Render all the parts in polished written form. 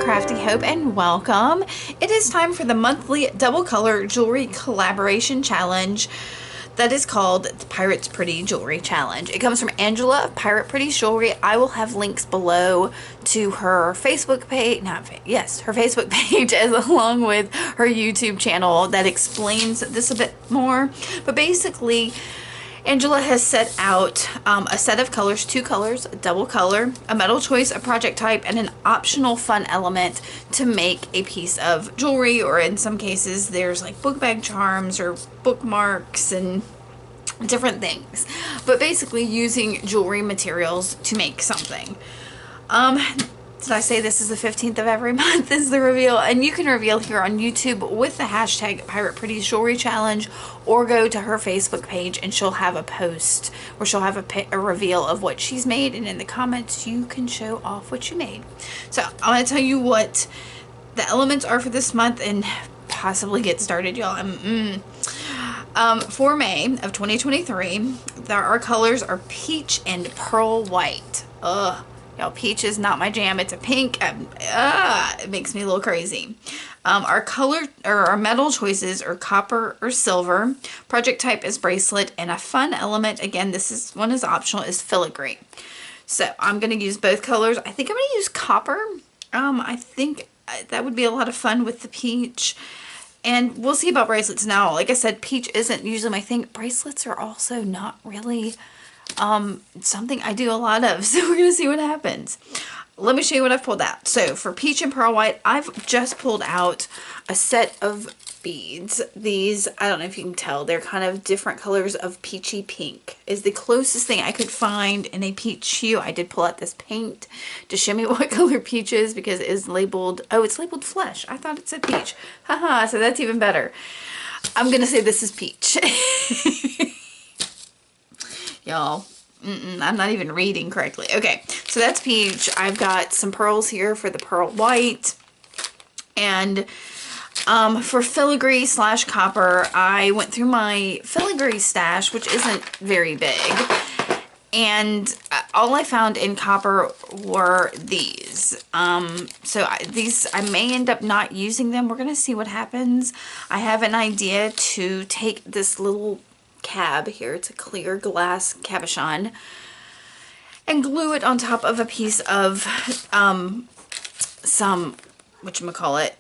Crafty Hope and welcome. It is time for the monthly double color jewelry collaboration challenge that is called the Pirate Pretties Jewelry Challenge. It comes from Angela of Pirate Pretties Jewelry. I will have links below to her Facebook page, her Facebook page, as along with her YouTube channel that explains this a bit more. But basically, Angela has set out a set of colors, 2 colors, a double color, a metal choice, a project type, and an optional fun element to make a piece of jewelry, or in some cases there's like book bag charms or bookmarks and different things. But basically using jewelry materials to make something. Did I say this is the 15th of every month is the reveal? And you can reveal here on YouTube with the hashtag Pirate Pretties Jewelry Challenge, or go to her Facebook page and she'll have a post where she'll have a reveal of what she's made, and in the comments you can show off what you made. So I'm going to tell you what the elements are for this month and possibly get started, y'all. For May of 2023, our colors are peach and pearl white. Ugh. Y'all, peach is not my jam. It's a pink. It makes me a little crazy. Our color, or our metal choices are copper or silver. Project type is bracelet, and a fun element, again, one is optional, is filigree. So I'm going to use both colors. I think I'm going to use copper. I think that would be a lot of fun with the peach. And we'll see about bracelets now. Like I said, peach isn't usually my thing. Bracelets are also not really something I do a lot of, so we're gonna see what happens. Let me show you what I've pulled out. So for peach and pearl white, I've just pulled out a set of beads. These, I don't know if you can tell, they're kind of different colors of peachy pink is the closest thing I could find in a peach hue. I did pull out this paint to show me what color peach is, because it is labeled, oh, it's labeled flesh. I thought it said peach. Haha, so that's even better. I'm gonna say this is peach. Y'all, I'm not even reading correctly. Okay, so that's peach. I've got some pearls here for the pearl white. And for filigree / copper, I went through my filigree stash, which isn't very big. And all I found in copper were these. These, I may end up not using them. We're going to see what happens. I have an idea to take this little cab here, it's a clear glass cabochon, and glue it on top of a piece of some whatchamacallit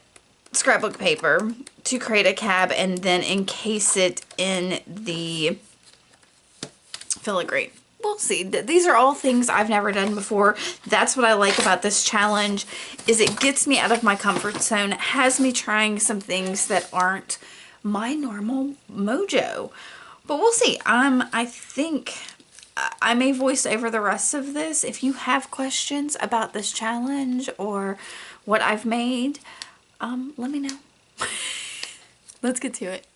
scrapbook paper to create a cab, and then encase it in the filigree. We'll see. These are all things I've never done before. That's what I like about this challenge, is it gets me out of my comfort zone. It has me trying some things that aren't my normal mojo. But we'll see. I think I may voice over the rest of this. If you have questions about this challenge or what I've made, let me know. Let's get to it.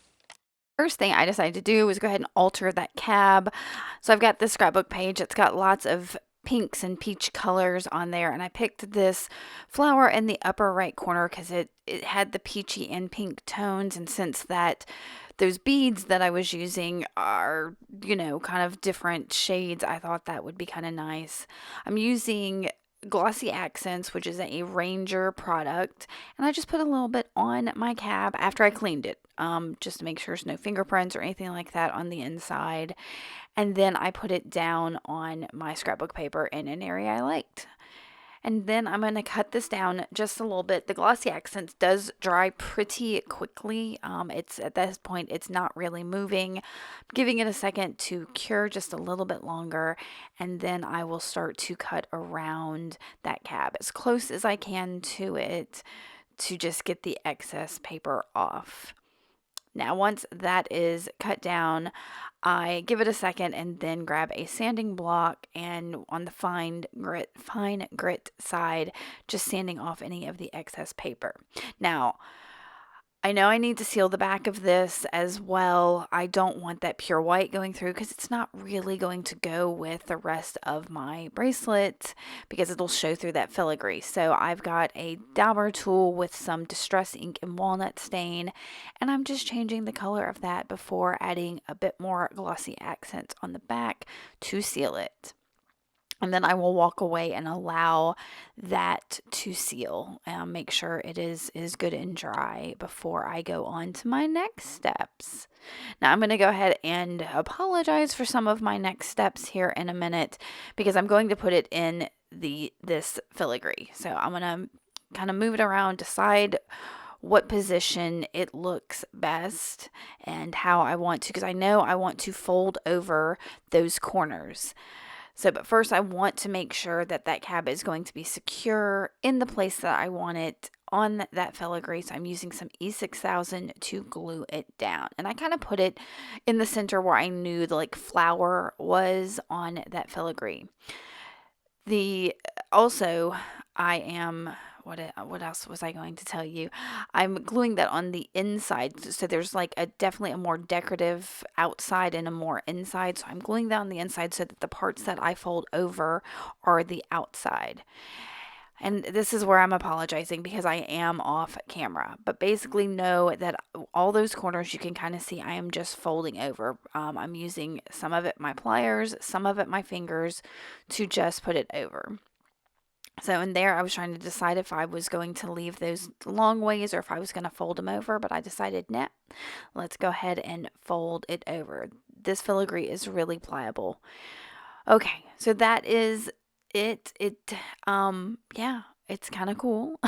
First thing I decided to do was go ahead and alter that cab. So I've got this scrapbook page. It's got lots of pinks and peach colors on there, and I picked this flower in the upper right corner because it had the peachy and pink tones, and since those beads that I was using are, kind of different shades, I thought that would be kind of nice. I'm using Glossy Accents, which is a Ranger product, and I just put a little bit on my cab after I cleaned it, just to make sure there's no fingerprints or anything like that on the inside. And then I put it down on my scrapbook paper in an area I liked. And then I'm going to cut this down just a little bit. The Glossy Accents does dry pretty quickly. It's at this point, it's not really moving. I'm giving it a second to cure just a little bit longer, and then I will start to cut around that cab as close as I can to it to just get the excess paper off. Now, once that is cut down, I give it a second and then grab a sanding block, and on the fine grit side, just sanding off any of the excess paper. Now, I know I need to seal the back of this as well. I don't want that pure white going through because it's not really going to go with the rest of my bracelet because it'll show through that filigree. So I've got a dauber tool with some distress ink and walnut stain, and I'm just changing the color of that before adding a bit more glossy accents on the back to seal it. And then I will walk away and allow that to seal. Make sure it is good and dry before I go on to my next steps. Now I'm going to go ahead and apologize for some of my next steps here in a minute, because I'm going to put it in this filigree. So I'm going to kind of move it around, decide what position it looks best and how I want to, because I know I want to fold over those corners. So, but first I want to make sure that that cab is going to be secure in the place that I want it on that filigree. So I'm using some E6000 to glue it down. And I kind of put it in the center where I knew the flower was on that filigree. Also, I am, what else was I going to tell you? I'm gluing that on the inside. So there's definitely a more decorative outside and a more inside. So I'm gluing that on the inside so that the parts that I fold over are the outside. And this is where I'm apologizing because I am off camera. But basically know that all those corners you can kind of see I am just folding over. I'm using some of it my pliers, some of it my fingers to just put it over. So in there, I was trying to decide if I was going to leave those long ways or if I was going to fold them over. But I decided, nah, let's go ahead and fold it over. This filigree is really pliable. Okay, so that is it. Yeah, it's kind of cool.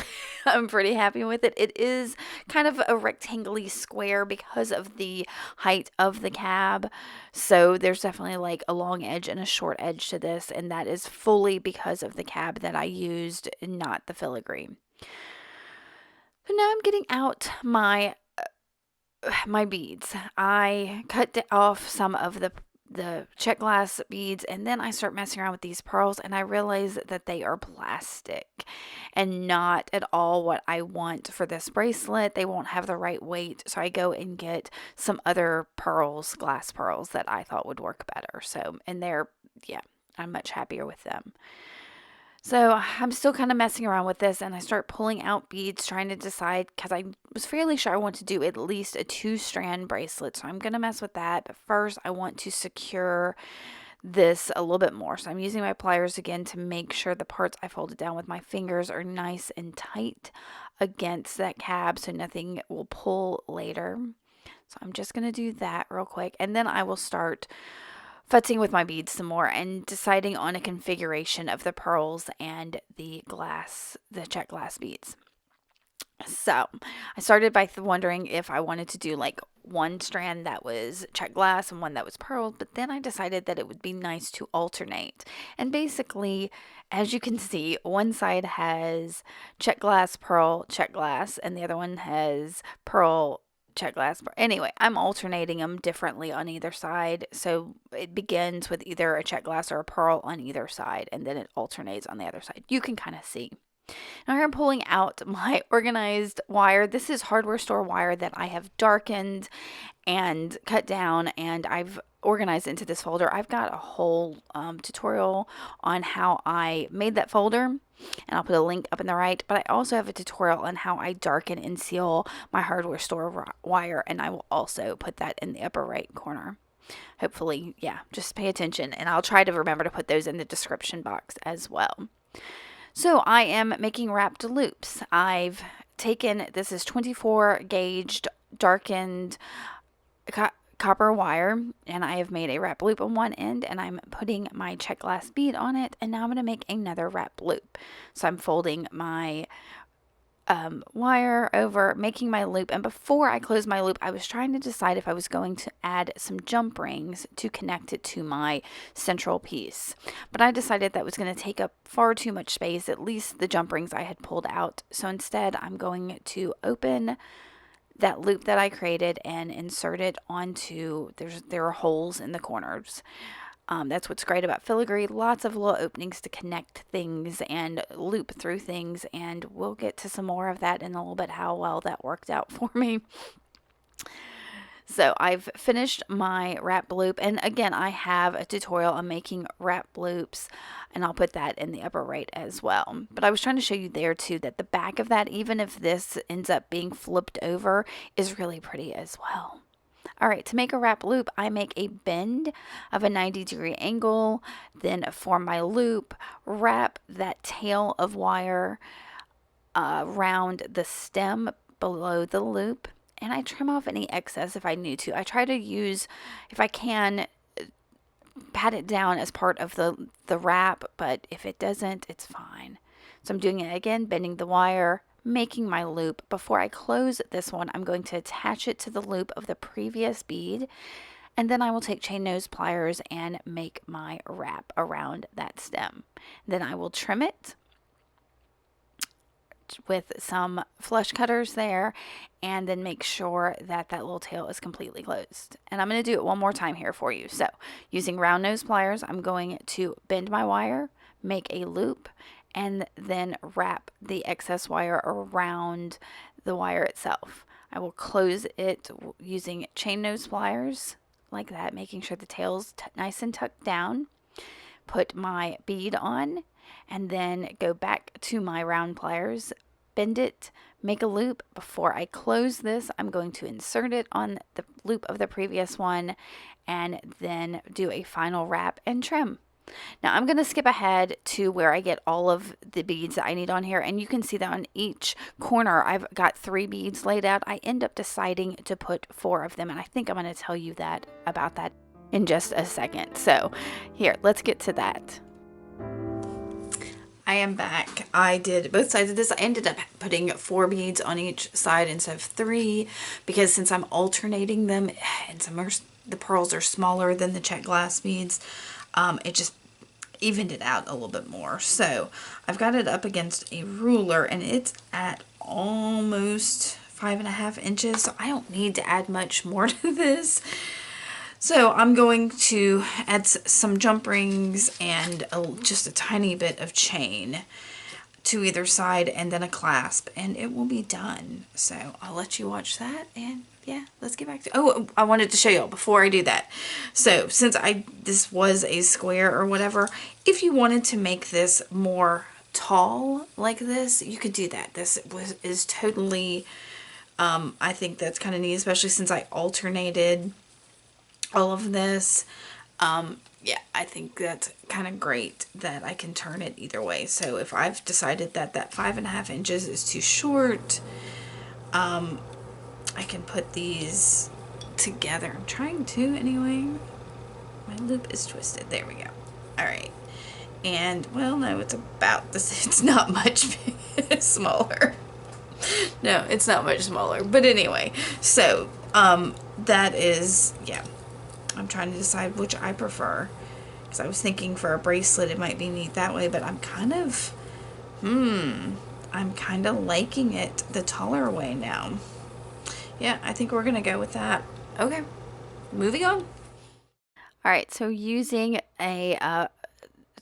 I'm pretty happy with it. It is kind of a rectangular square because of the height of the cab. So there's definitely a long edge and a short edge to this, and that is fully because of the cab that I used, not the filigree. So now I'm getting out my beads. I cut off some of the check glass beads, and then I start messing around with these pearls, and I realize that they are plastic and not at all what I want for this bracelet. They won't have the right weight, so I go and get some other pearls, glass pearls, that I thought would work better. So, and I'm much happier with them. So I'm still kind of messing around with this, and I start pulling out beads, trying to decide, because I was fairly sure I want to do at least a 2-strand bracelet. So I'm going to mess with that. But first I want to secure this a little bit more. So I'm using my pliers again to make sure the parts I folded down with my fingers are nice and tight against that cab so nothing will pull later. So I'm just going to do that real quick, and then I will start futzing with my beads some more and deciding on a configuration of the pearls and the check glass beads. So I started by wondering if I wanted to do one strand that was check glass and one that was pearl, but then I decided that it would be nice to alternate. And basically, as you can see, one side has check glass, pearl, check glass, and the other one has pearl, check glass. Anyway, I'm alternating them differently on either side. So it begins with either a check glass or a pearl on either side, and then it alternates on the other side. You can kind of see. Now here I'm pulling out my organized wire. This is hardware store wire that I have darkened and cut down, and I've organized into this folder. I've got a whole tutorial on how I made that folder, and I'll put a link up in the right, but I also have a tutorial on how I darken and seal my hardware store wire, and I will also put that in the upper right corner. Hopefully, just pay attention, and I'll try to remember to put those in the description box as well. So I am making wrapped loops. I've taken, this is 24 gauged darkened copper wire, and I have made a wrap loop on one end, and I'm putting my check glass bead on it, and now I'm going to make another wrap loop. So I'm folding my wire over, making my loop, and before I close my loop, I was trying to decide if I was going to add some jump rings to connect it to my central piece, but I decided that was going to take up far too much space, at least the jump rings I had pulled out. So instead I'm going to open that loop that I created and insert it onto, there are holes in the corners. That's what's great about filigree. Lots of little openings to connect things and loop through things, and we'll get to some more of that in a little bit, how well that worked out for me. So I've finished my wrap loop, and again, I have a tutorial on making wrap loops, and I'll put that in the upper right as well. But I was trying to show you there too that the back of that, even if this ends up being flipped over, is really pretty as well. All right, to make a wrap loop, I make a bend of a 90-degree angle, then form my loop, wrap that tail of wire around the stem below the loop, and I trim off any excess if I need to. I try to use, if I can, pat it down as part of the wrap, but if it doesn't, it's fine. So I'm doing it again, bending the wire, making my loop. Before I close this one, I'm going to attach it to the loop of the previous bead, and then I will take chain nose pliers and make my wrap around that stem. Then I will trim it with some flush cutters there, and then make sure that that little tail is completely closed. And I'm going to do it one more time here for you. So using round nose pliers, I'm going to bend my wire, make a loop, and then wrap the excess wire around the wire itself. I will close it using chain nose pliers like that, making sure the tail's nice and tucked down. Put my bead on, and then go back to my round pliers, bend it, make a loop. Before I close this, I'm going to insert it on the loop of the previous one, and then do a final wrap and trim. Now I'm going to skip ahead to where I get all of the beads that I need on here, and you can see that on each corner I've got 3 beads laid out. I end up deciding to put 4 of them, and I think I'm going to tell you that about that in just a second. So here, let's get to that. I am back. I did both sides of this. I ended up putting 4 beads on each side instead of 3, because since I'm alternating them and the pearls are smaller than the check glass beads, it just evened it out a little bit more. So I've got it up against a ruler, and it's at almost 5.5 inches. So I don't need to add much more to this. So I'm going to add some jump rings and just a tiny bit of chain to either side, and then a clasp, and it will be done. So I'll let you watch that, and yeah, let's get back to, oh, I wanted to show y'all before I do that. So since this was a square or whatever, if you wanted to make this more tall like this, you could do that. This is totally, I think that's kind of neat, especially since I alternated all of this. Yeah, I think that's kind of great that I can turn it either way. So if I've decided that 5.5 inches is too short, I can put these together. I'm trying to anyway. My loop is twisted. There we go. All right. And, well, no, it's about this. It's not much smaller. No, it's not much smaller. But anyway, so that is, yeah. I'm trying to decide which I prefer, because I was thinking for a bracelet it might be neat that way, but I'm kind of liking it the taller way now. Yeah, I think we're gonna go with that. Okay, moving on. All right, so using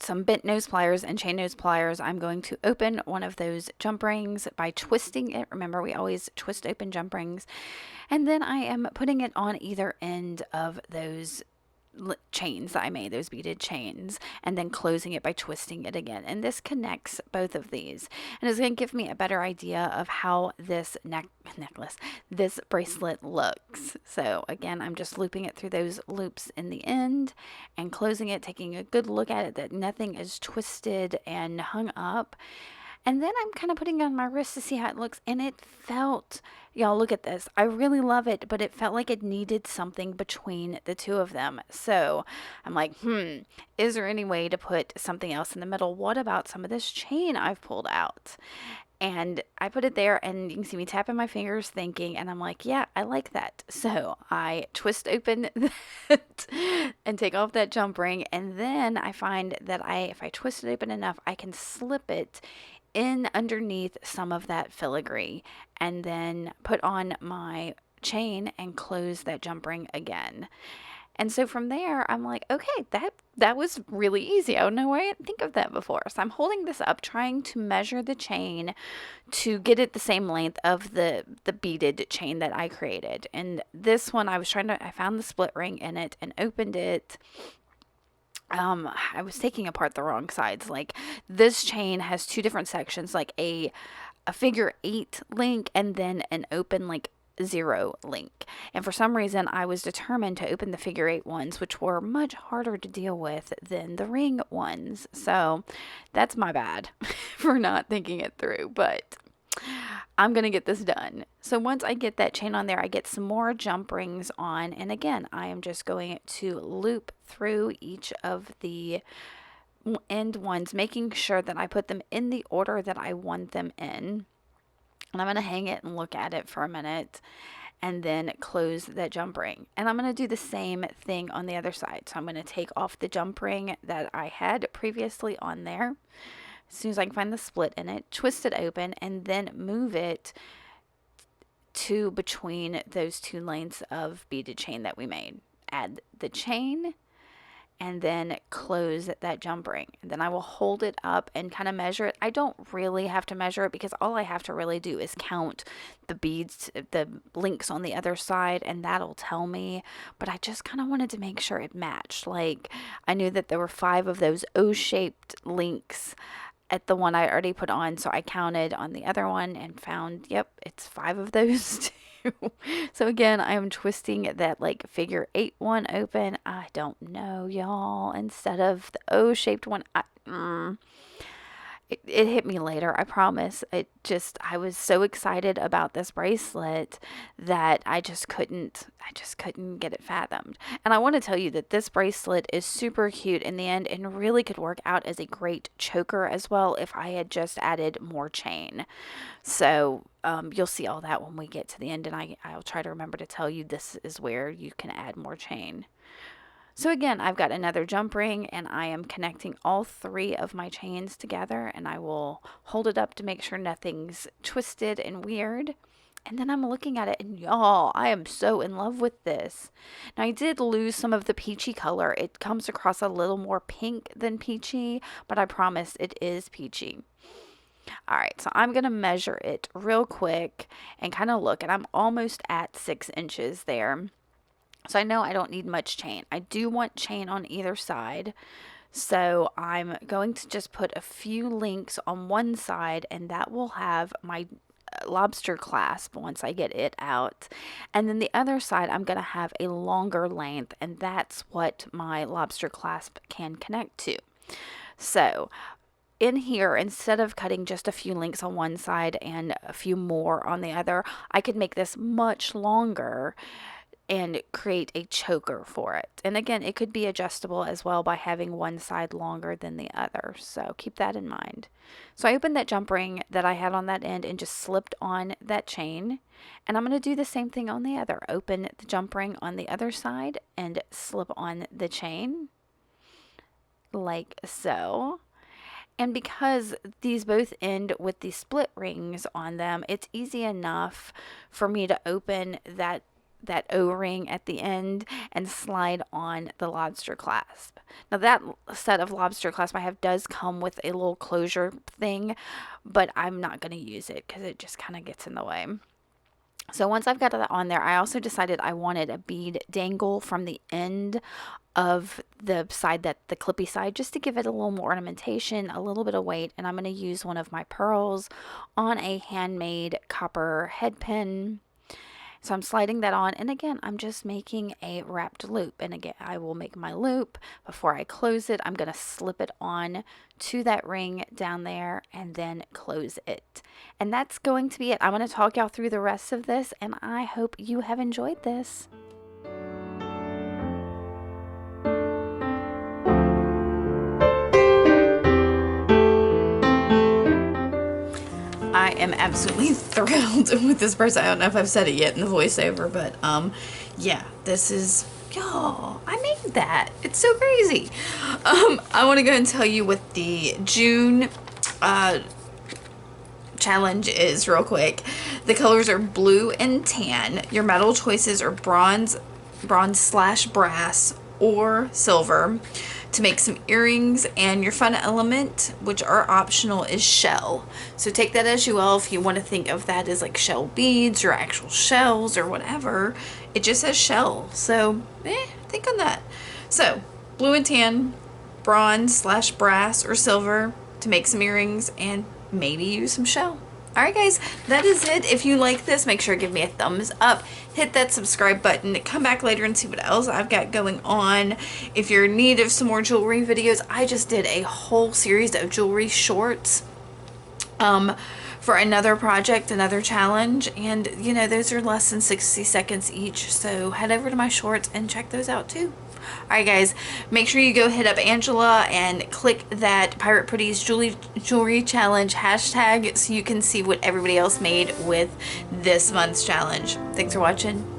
some bent nose pliers and chain nose pliers, I'm going to open one of those jump rings by twisting it. Remember, we always twist open jump rings. And then I am putting it on either end of those chains that I made, those beaded chains, and then closing it by twisting it again. And this connects both of these, and it's going to give me a better idea of how this this bracelet looks. So again, I'm just looping it through those loops in the end and closing it, taking a good look at it, that nothing is twisted and hung up. And then I'm kind of putting it on my wrist to see how it looks, and it felt, y'all, look at this. I really love it, but it felt like it needed something between the two of them. So I'm like, is there any way to put something else in the middle? What about some of this chain I've pulled out? And I put it there, and you can see me tapping my fingers thinking, and I'm like, yeah, I like that. So I twist open that and take off that jump ring, and then I find that if I twist it open enough, I can slip it in underneath some of that filigree, and then put on my chain and close that jump ring again. And so from there, I'm like, okay, that was really easy. I don't know why I didn't think of that before. So I'm holding this up, trying to measure the chain to get it the same length of the beaded chain that I created. And this one, I found the split ring in it and opened it. I was taking apart the wrong sides. Like, this chain has 2 different sections, like a figure 8 link, and then an open, like, 0 link. And for some reason, I was determined to open the figure 8 ones, which were much harder to deal with than the ring ones. So that's my bad for not thinking it through, but I'm going to get this done. So once I get that chain on there, I get some more jump rings on. And again, I am just going to loop through each of the end ones, making sure that I put them in the order that I want them in. And I'm going to hang it and look at it for a minute and then close that jump ring. And I'm going to do the same thing on the other side. So I'm going to take off the jump ring that I had previously on there. As soon as I can find the split in it, twist it open, and then move it to between those 2 lengths of beaded chain that we made. Add the chain and then close that jump ring. And then I will hold it up and kind of measure it. I don't really have to measure it because all I have to really do is count the beads, the links on the other side, and that'll tell me. But I just kind of wanted to make sure it matched. Like, I knew that there were 5 of those O-shaped links at the one I already put on, so I counted on the other one and found, yep, it's 5 of those too. So again, I am twisting that like figure 8 one open. I don't know, y'all. Instead of the O-shaped one, it hit me later, I promise. I was so excited about this bracelet that I just couldn't get it fathomed. And I want to tell you that this bracelet is super cute in the end and really could work out as a great choker as well if I had just added more chain. So you'll see all that when we get to the end, and I'll try to remember to tell you this is where you can add more chain. So again, I've got another jump ring and I am connecting all 3 of my chains together, and I will hold it up to make sure nothing's twisted and weird. And then I'm looking at it and y'all, I am so in love with this. Now I did lose some of the peachy color. It comes across a little more pink than peachy, but I promise it is peachy. Alright, so I'm going to measure it real quick and kind of look, and I'm almost at 6 inches there. So I know I don't need much chain. I do want chain on either side. So I'm going to just put a few links on one side, and that will have my lobster clasp once I get it out. And then the other side, I'm going to have a longer length, and that's what my lobster clasp can connect to. So in here, instead of cutting just a few links on one side and a few more on the other, I could make this much longer and create a choker for it. And again, it could be adjustable as well by having one side longer than the other. So keep that in mind. So I opened that jump ring that I had on that end and just slipped on that chain. And I'm going to do the same thing on the other. Open the jump ring on the other side and slip on the chain like so. And because these both end with the split rings on them, it's easy enough for me to open that O-ring at the end and slide on the lobster clasp. Now that set of lobster clasp I have does come with a little closure thing, but I'm not going to use it because it just kind of gets in the way. So once I've got that on there, I also decided I wanted a bead dangle from the end of the side, that the clippy side, just to give it a little more ornamentation, a little bit of weight. And I'm going to use one of my pearls on a handmade copper head pin. So I'm sliding that on, and again, I'm just making a wrapped loop. And again, I will make my loop before I close it. I'm going to slip it on to that ring down there and then close it. And that's going to be it. I'm going to talk y'all through the rest of this, and I hope you have enjoyed this. I am absolutely thrilled with this bracelet. I don't know if I've said it yet in the voiceover, but yeah, this is, y'all, I made that. It's so crazy. I want to go and tell you what the June challenge is real quick. The colors are blue and tan. Your metal choices are bronze / brass or silver. To make some earrings, and your fun element, which are optional, is shell. So take that as you will. If you want to think of that as like shell beads or actual shells or whatever, it just says shell. So think on that. So blue and tan, bronze / brass or silver to make some earrings, and maybe use some shell. Alright guys, that is it. If you like this, make sure to give me a thumbs up. Hit that subscribe button. Come back later and see what else I've got going on. If you're in need of some more jewelry videos, I just did a whole series of jewelry shorts for another project, another challenge. And, you know, those are less than 60 seconds each. So head over to my shorts and check those out too. Alright guys, make sure you go hit up Angela and click that Pirate Pretties Jewelry Challenge hashtag so you can see what everybody else made with this month's challenge. Thanks for watching.